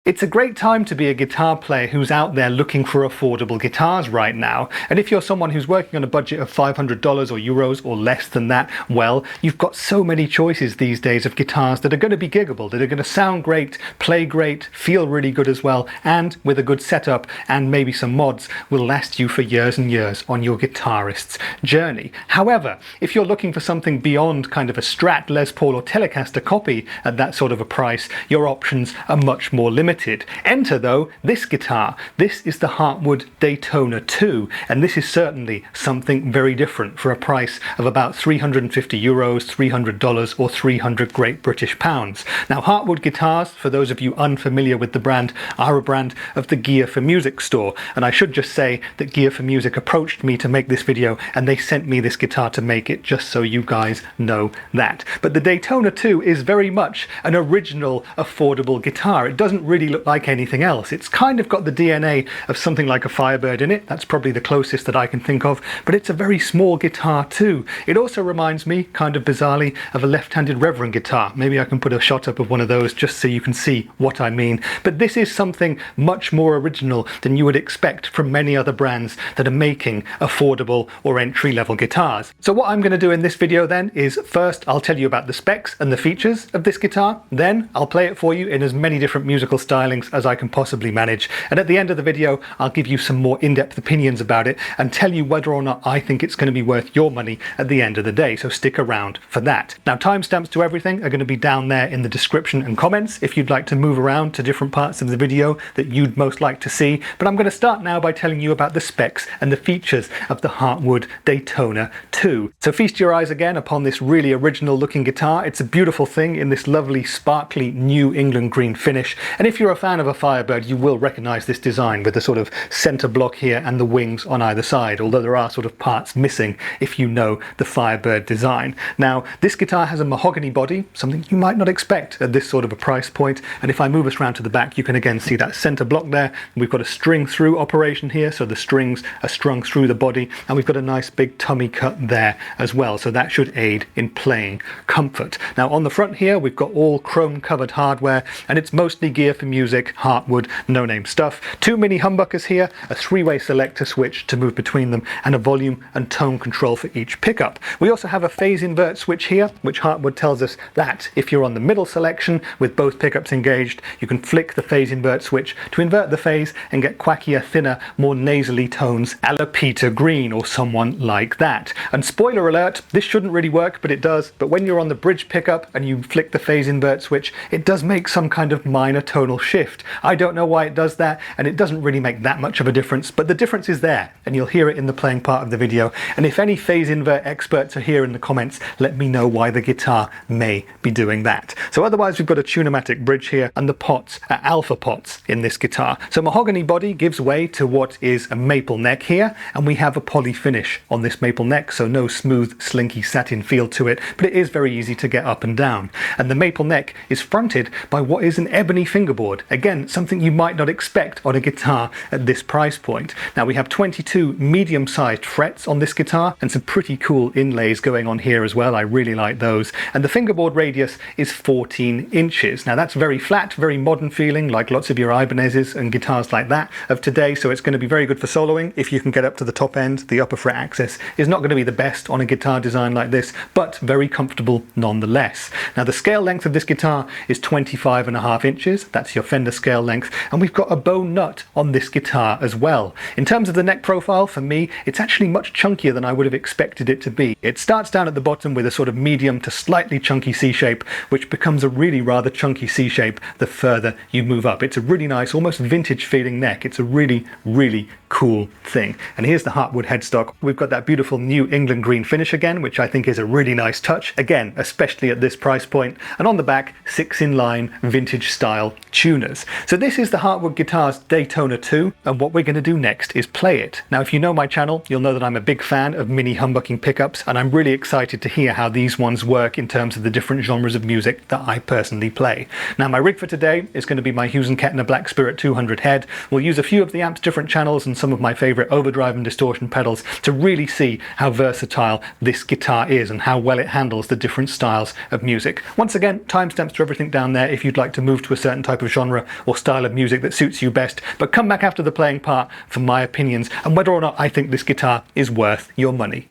It's a great time to be a guitar player who's out there looking for affordable guitars right now. And if you're someone who's working on a budget of $500 or euros or less than that, well, you've got so many choices these days of guitars that are going to be giggable, that are going to sound great, play great, feel really good as well, and with a good setup and maybe some mods will last you for years and years on your guitarist's journey. However, if you're looking for something beyond kind of a Strat, Les Paul or Telecaster copy at that sort of a price, your options are much more limited. Enter, though, this guitar. This is the Hartwood Deytona II, and this is certainly something very different for a price of about 350 euros, $300 or 300 Great British pounds. Now, Hartwood guitars, for those of you unfamiliar with the brand, are a brand of the Gear for Music store, and I should just say that Gear for Music approached me to make this video and they sent me this guitar to make it, just so you guys know that. But the Deytona II is very much an original, affordable guitar. It doesn't really look like anything else. It's kind of got the DNA of something like a Firebird in it. That's probably the closest that I can think of, but it's a very small guitar too. It also reminds me, kind of bizarrely, of a left-handed Reverend guitar. Maybe I can put a shot up of one of those just so you can see what I mean. But this is something much more original than you would expect from many other brands that are making affordable or entry-level guitars. So what I'm going to do in this video then is, first I'll tell you about the specs and the features of this guitar, then I'll play it for you in as many different musical stylings as I can possibly manage, and at the end of the video I'll give you some more in-depth opinions about it and tell you whether or not I think it's going to be worth your money at the end of the day, so stick around for that. Now, timestamps to everything are going to be down there in the description and comments if you'd like to move around to different parts of the video that you'd most like to see, but I'm going to start now by telling you about the specs and the features of the Hartwood Deytona II. So feast your eyes again upon this really original looking guitar. It's a beautiful thing in this lovely sparkly New England green finish, and if you're a fan of a Firebird, you will recognize this design with the sort of center block here and the wings on either side, although there are sort of parts missing if you know the Firebird design. Now, this guitar has a mahogany body, something you might not expect at this sort of a price point, and if I move us around to the back, you can again see that center block there. We've got a string through operation here, so the strings are strung through the body, and we've got a nice big tummy cut there as well, so that should aid in playing comfort. Now, on the front here, we've got all chrome covered hardware, and it's mostly Gear for Music, Hartwood, no-name stuff. Two mini humbuckers here, a three-way selector switch to move between them, and a volume and tone control for each pickup. We also have a phase invert switch here, which Hartwood tells us that if you're on the middle selection with both pickups engaged, you can flick the phase invert switch to invert the phase and get quackier, thinner, more nasally tones a la Peter Green or someone like that. And spoiler alert, this shouldn't really work, but it does. But when you're on the bridge pickup and you flick the phase invert switch, it does make some kind of minor tonal shift. I don't know why it does that, and it doesn't really make that much of a difference, but the difference is there, and you'll hear it in the playing part of the video. And if any phase invert experts are here in the comments, let me know why the guitar may be doing that. So otherwise, we've got a Tune-o-matic bridge here, and the pots are alpha pots in this guitar. So mahogany body gives way to what is a maple neck here, and we have a poly finish on this maple neck, so no smooth, slinky satin feel to it, but it is very easy to get up and down. And the maple neck is fronted by what is an ebony fingerboard. Again, something you might not expect on a guitar at this price point. Now, we have 22 medium-sized frets on this guitar and some pretty cool inlays going on here as well. I really like those. And the fingerboard radius is 14 inches. Now, that's very flat, very modern feeling, like lots of your Ibanez's and guitars like that of today, so it's going to be very good for soloing if you can get up to the top end. The upper fret access is not going to be the best on a guitar design like this, but very comfortable nonetheless. Now, the scale length of this guitar is 25.5 inches. That's your Fender scale length, and we've got a bone nut on this guitar as well. In terms of the neck profile, for me, it's actually much chunkier than I would have expected it to be. It starts down at the bottom with a sort of medium to slightly chunky C shape, which becomes a really rather chunky C shape the further you move up. It's a really nice, almost vintage feeling neck. It's a really, really cool thing. And here's the Hartwood headstock. We've got that beautiful New England green finish again, which I think is a really nice touch, again, especially at this price point. And on the back, 6-in-line vintage style tuners. So this is the Hartwood Guitars Deytona II, and what we're going to do next is play it. Now, if you know my channel, you'll know that I'm a big fan of mini humbucking pickups, and I'm really excited to hear how these ones work in terms of the different genres of music that I personally play. Now, my rig for today is going to be my Hughes & Kettner Black Spirit 200 head. We'll use a few of the amp's different channels and some of my favorite overdrive and distortion pedals to really see how versatile this guitar is and how well it handles the different styles of music. Once again, timestamps to everything down there if you'd like to move to a certain type of genre or style of music that suits you best, but come back after the playing part for my opinions and whether or not I think this guitar is worth your money.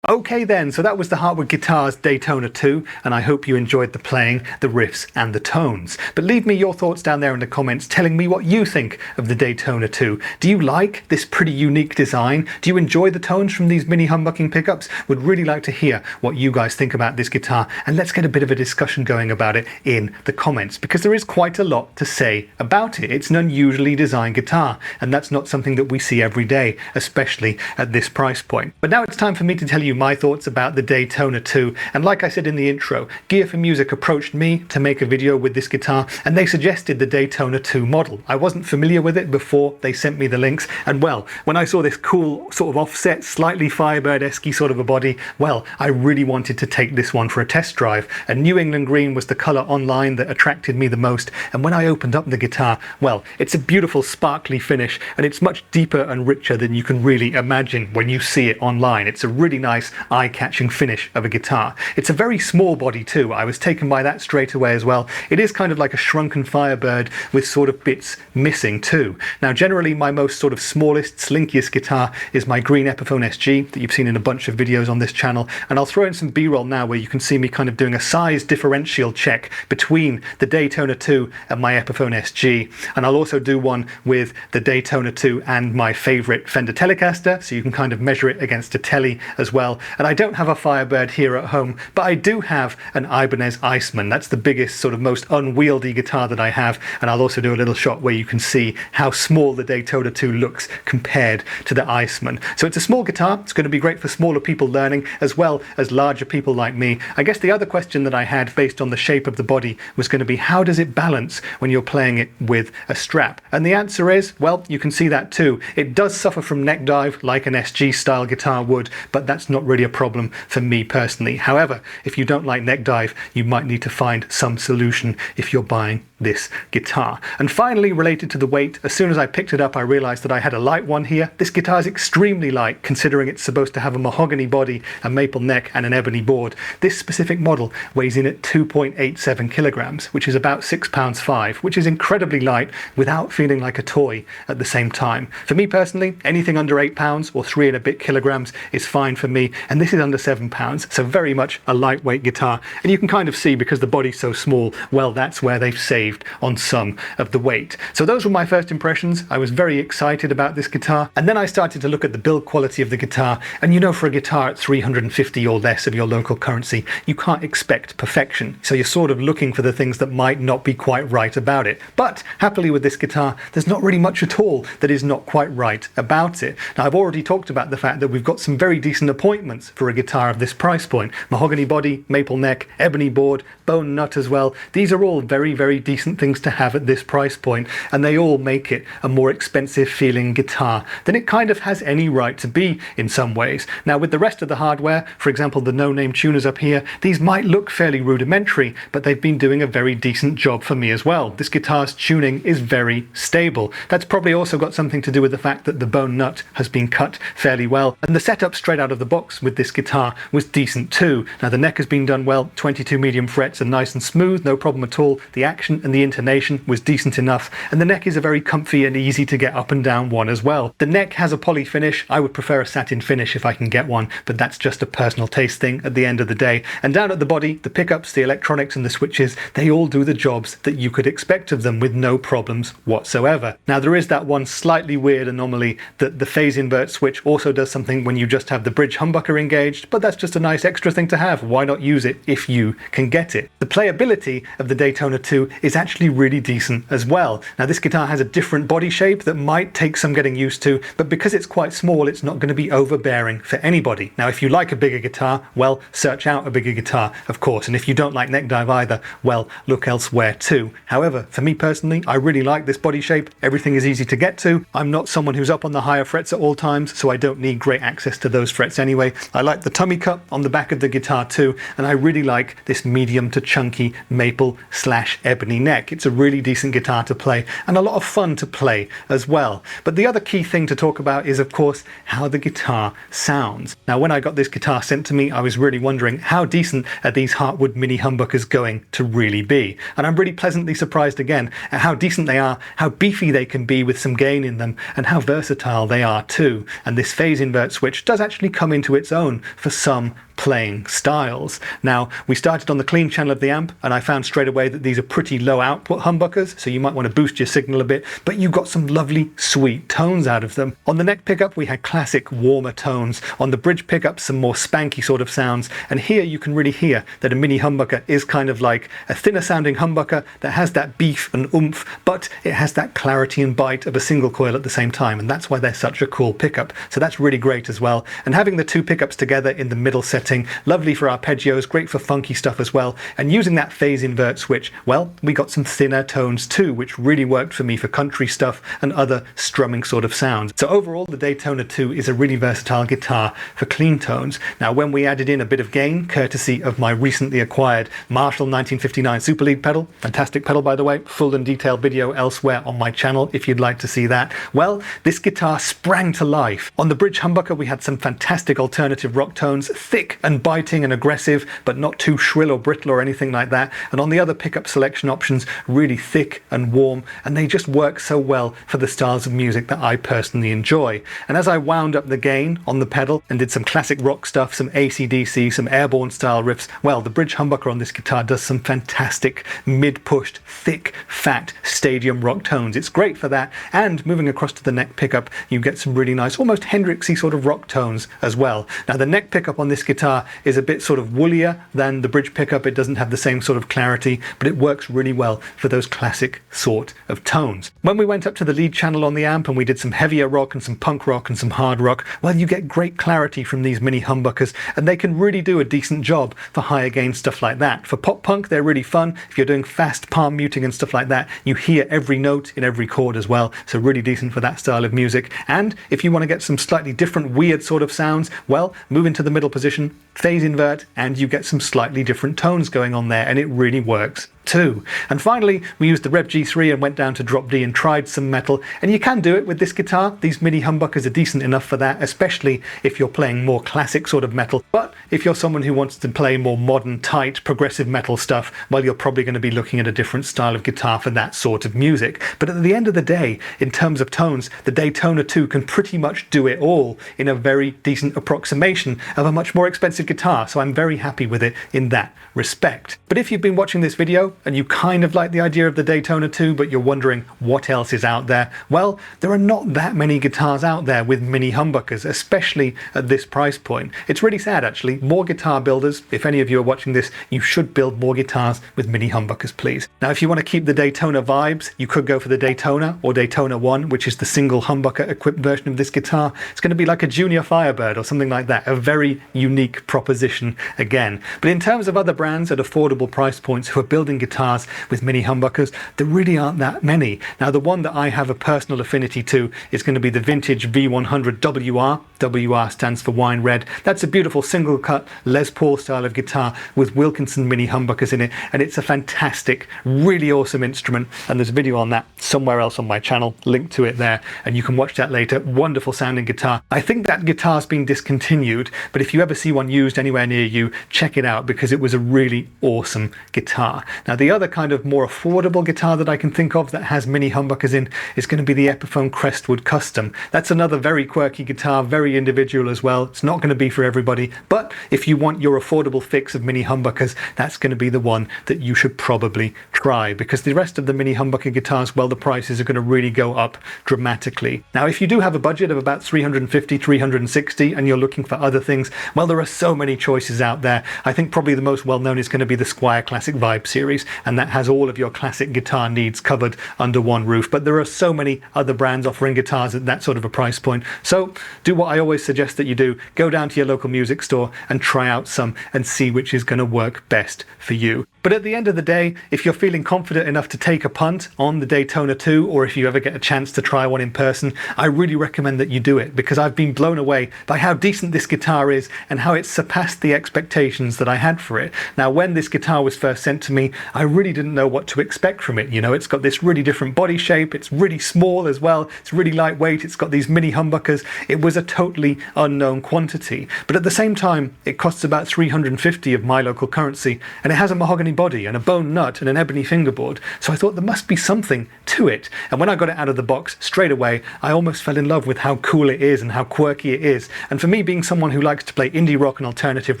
Okay then, so that was the Hartwood Guitars Daytona II, and I hope you enjoyed the playing, the riffs and the tones. But leave me your thoughts down there in the comments telling me what you think of the Daytona II. Do you like this pretty unique design? Do you enjoy the tones from these mini humbucking pickups? Would really like to hear what you guys think about this guitar, and let's get a bit of a discussion going about it in the comments, because there is quite a lot to say about it. It's an unusually designed guitar, and that's not something that we see every day, especially at this price point. But now it's time for me to tell you my thoughts about the Daytona II, and like I said in the intro, Gear for Music approached me to make a video with this guitar, and they suggested the Daytona II model. I wasn't familiar with it before they sent me the links, and well, when I saw this cool sort of offset, slightly Firebird-esque sort of a body, well, I really wanted to take this one for a test drive, and New England green was the colour online that attracted me the most, and when I opened up the guitar, well, it's a beautiful sparkly finish, and it's much deeper and richer than you can really imagine when you see it online. It's a really nice eye-catching finish of a guitar. It's a very small body too. I was taken by that straight away as well. It is kind of like a shrunken Firebird with sort of bits missing too. Now generally my most sort of smallest, slinkiest guitar is my green Epiphone SG that you've seen in a bunch of videos on this channel, and I'll throw in some b-roll now where you can see me kind of doing a size differential check between the Daytona II and my Epiphone SG, and I'll also do one with the Daytona II and my favourite Fender Telecaster, so you can kind of measure it against a Tele as well. And I don't have a Firebird here at home, but I do have an Ibanez Iceman. That's the biggest, sort of most unwieldy guitar that I have, and I'll also do a little shot where you can see how small the Daytona II looks compared to the Iceman. So it's a small guitar. It's going to be great for smaller people learning as well as larger people like me. I guess the other question that I had based on the shape of the body was going to be, how does it balance when you're playing it with a strap? And the answer is, well, you can see that too. It does suffer from neck dive like an SG style guitar would, but that's not really a problem for me personally. However, if you don't like neck dive, you might need to find some solution if you're buying this guitar. And finally, related to the weight, as soon as I picked it up I realized that I had a light one here. This guitar is extremely light considering it's supposed to have a mahogany body, a maple neck and an ebony board. This specific model weighs in at 2.87 kilograms, which is about 6 pounds 5, which is incredibly light without feeling like a toy at the same time. For me personally, anything under 8 pounds or 3 and a bit kilograms is fine for me, and this is under 7 pounds, so very much a lightweight guitar. And you can kind of see, because the body's so small, well, that's where they've saved on some of the weight. So those were my first impressions. I was very excited about this guitar, and then I started to look at the build quality of the guitar, and you know, for a guitar at 350 or less of your local currency, you can't expect perfection, so you're sort of looking for the things that might not be quite right about it. But happily with this guitar, there's not really much at all that is not quite right about it. Now, I've already talked about the fact that we've got some very decent appointments for a guitar of this price point. Mahogany body, maple neck, ebony board, bone nut as well. These are all very, very decent things to have at this price point, and they all make it a more expensive feeling guitar than it kind of has any right to be in some ways. Now, with the rest of the hardware, for example the no-name tuners up here, these might look fairly rudimentary, but they've been doing a very decent job for me as well. This guitar's tuning is very stable. That's probably also got something to do with the fact that the bone nut has been cut fairly well, and the setup straight out of the box with this guitar was decent too. Now, the neck has been done well, 22 medium frets are nice and smooth, no problem at all. The action and the intonation was decent enough, and the neck is a very comfy and easy to get up and down one as well. The neck has a poly finish. I would prefer a satin finish if I can get one, but that's just a personal taste thing at the end of the day. And down at the body, the pickups, the electronics and the switches, they all do the jobs that you could expect of them with no problems whatsoever. Now, there is that one slightly weird anomaly that the phase invert switch also does something when you just have the bridge humbucker engaged, but that's just a nice extra thing to have. Why not use it if you can get it? The playability of the Daytona II is actually really decent as well. Now, this guitar has a different body shape that might take some getting used to, but because it's quite small, it's not going to be overbearing for anybody. Now, if you like a bigger guitar, well, search out a bigger guitar, of course, and if you don't like neck dive either, well, look elsewhere too. However, for me personally, I really like this body shape. Everything is easy to get to. I'm not someone who's up on the higher frets at all times, so I don't need great access to those frets anyway. I like the tummy cup on the back of the guitar too, and I really like this medium to chunky maple / ebony neck. It's a really decent guitar to play, and a lot of fun to play as well. But the other key thing to talk about is, of course, how the guitar sounds. Now, when I got this guitar sent to me, I was really wondering, how decent are these Hartwood mini humbuckers going to really be? And I'm really pleasantly surprised again at how decent they are, how beefy they can be with some gain in them, and how versatile they are too. And this phase invert switch does actually come into its its own for some playing styles. Now, we started on the clean channel of the amp, and I found straight away that these are pretty low output humbuckers, so you might want to boost your signal a bit, but you got some lovely sweet tones out of them. On the neck pickup we had classic warmer tones, on the bridge pickup some more spanky sort of sounds, and here you can really hear that a mini humbucker is kind of like a thinner sounding humbucker that has that beef and oomph, but it has that clarity and bite of a single coil at the same time, and that's why they're such a cool pickup. So that's really great as well. And having the two pickups together in the middle setting, lovely for arpeggios, great for funky stuff as well. And using that phase invert switch, well, we got some thinner tones too, which really worked for me for country stuff and other strumming sort of sounds. So overall, the Daytona II is a really versatile guitar for clean tones. Now, when we added in a bit of gain, courtesy of my recently acquired Marshall 1959 Super Lead pedal, fantastic pedal by the way, full and detailed video elsewhere on my channel if you'd like to see that, well, this guitar sprang to life. On the bridge humbucker we had some fantastic alternative rock tones, thick and biting and aggressive, but not too shrill or brittle or anything like that. And on the other pickup selection options, really thick and warm, and they just work so well for the styles of music that I personally enjoy. And as I wound up the gain on the pedal and did some classic rock stuff, some AC/DC, some airborne style riffs, well, the bridge humbucker on this guitar does some fantastic mid-pushed, thick, fat stadium rock tones. It's great for that, and moving across to the neck pickup, you get some really nice, almost Hendrixy sort of rock tones as well. Now, the neck pickup on this guitar is a bit sort of woollier than the bridge pickup. It doesn't have the same sort of clarity, but it works really well for those classic sort of tones. When we went up to the lead channel on the amp and we did some heavier rock and some punk rock and some hard rock, well, you get great clarity from these mini humbuckers, and they can really do a decent job for higher gain stuff like that. For pop punk, they're really fun. If you're doing fast palm muting and stuff like that, you hear every note in every chord as well, so really decent for that style of music. And if you want to get some slightly different, weird sort of sounds, well, move into the middle position, phase invert, and you get some slightly different tones going on there, and it really works too. And finally, we used the Rev G3 and went down to drop D and tried some metal, and you can do it with this guitar. These mini humbuckers are decent enough for that, especially if you're playing more classic sort of metal. But if you're someone who wants to play more modern, tight, progressive metal stuff, well, you're probably going to be looking at a different style of guitar for that sort of music. But at the end of the day, in terms of tones, the Daytona II can pretty much do it all in a very decent approximation of a much more expensive guitar, so I'm very happy with it in that respect. But if you've been watching this video and you kind of like the idea of the Daytona II, but you're wondering what else is out there, well, there are not that many guitars out there with mini humbuckers, especially at this price point. It's really sad, actually. More guitar builders, if any of you are watching this, you should build more guitars with mini humbuckers, please. Now, if you want to keep the Daytona vibes, you could go for the Daytona or Daytona 1, which is the single humbucker equipped version of this guitar. It's going to be like a junior Firebird or something like that, a very unique proposition again. But in terms of other brands at affordable price points who are building guitars with mini humbuckers, there really aren't that many. Now, the one that I have a personal affinity to is going to be the vintage V100 WR. WR stands for wine red. That's a beautiful single cut Les Paul style of guitar with Wilkinson mini humbuckers in it, and it's a fantastic, really awesome instrument, and there's a video on that somewhere else on my channel, linked to it there, and you can watch that later. Wonderful sounding guitar. I think that guitar's been discontinued, but if you ever see one used anywhere near you, check it out, because it was a really awesome guitar. Now, the other kind of more affordable guitar that I can think of that has mini humbuckers in is going to be the Epiphone Crestwood Custom. That's another very quirky guitar, very individual as well. It's not going to be for everybody, but if you want your affordable fix of mini humbuckers, that's going to be the one that you should probably try, because the rest of the mini humbucker guitars, well, the prices are going to really go up dramatically. Now, if you do have a budget of about 350, 360, and you're looking for other things, well, there are so many choices out there. I think probably the most well-known is going to be the Squier Classic Vibe series, and that has all of your classic guitar needs covered under one roof. But there are so many other brands offering guitars at that sort of a price point. So do what I always suggest that you do. Go down to your local music store and try out some and see which is going to work best for you. But at the end of the day, if you're feeling confident enough to take a punt on the Daytona II, or if you ever get a chance to try one in person, I really recommend that you do it, because I've been blown away by how decent this guitar is and how it's surpassed the expectations that I had for it. Now, when this guitar was first sent to me, I really didn't know what to expect from it. You know, it's got this really different body shape, it's really small as well, it's really lightweight, it's got these mini humbuckers. It was a totally unknown quantity, but at the same time, it costs about 350 of my local currency, and it has a mahogany mahogany body and a bone nut and an ebony fingerboard, so I thought there must be something to it. And when I got it out of the box, straight away, I almost fell in love with how cool it is and how quirky it is. And for me, being someone who likes to play indie rock and alternative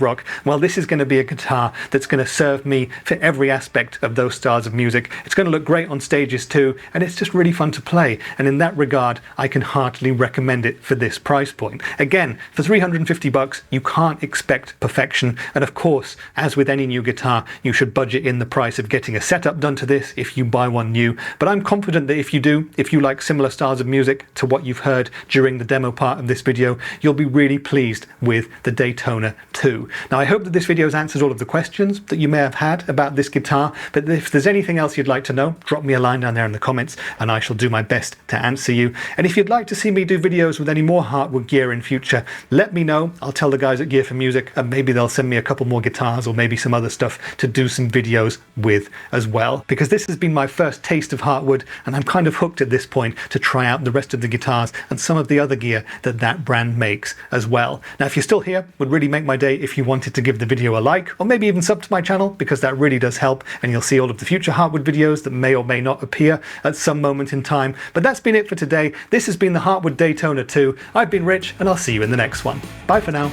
rock, well, this is going to be a guitar that's going to serve me for every aspect of those styles of music. It's going to look great on stages too, and it's just really fun to play. And in that regard, I can heartily recommend it for this price point. Again, for $350, you can't expect perfection. And of course, as with any new guitar, you should budget in the price of getting a setup done to this if you buy one new. But I'm confident that if you do, if you like similar styles of music to what you've heard during the demo part of this video, you'll be really pleased with the Daytona II. Now, I hope that this video has answered all of the questions that you may have had about this guitar, but if there's anything else you'd like to know, drop me a line down there in the comments and I shall do my best to answer you. And if you'd like to see me do videos with any more Hartwood gear in future, let me know. I'll tell the guys at Gear for Music, and maybe they'll send me a couple more guitars or maybe some other stuff to do some videos with as well. Because this has been my first taste of Hartwood, and I'm kind of hooked at this point to try out the rest of the guitars and some of the other gear that that brand makes as well. Now, if you're still here, would really make my day if you wanted to give the video a like, or maybe even sub to my channel, because that really does help, and you'll see all of the future Hartwood videos that may or may not appear at some moment in time. But that's been it for today. This has been the Hartwood Deytona II. I've been Rich, and I'll see you in the next one. Bye for now.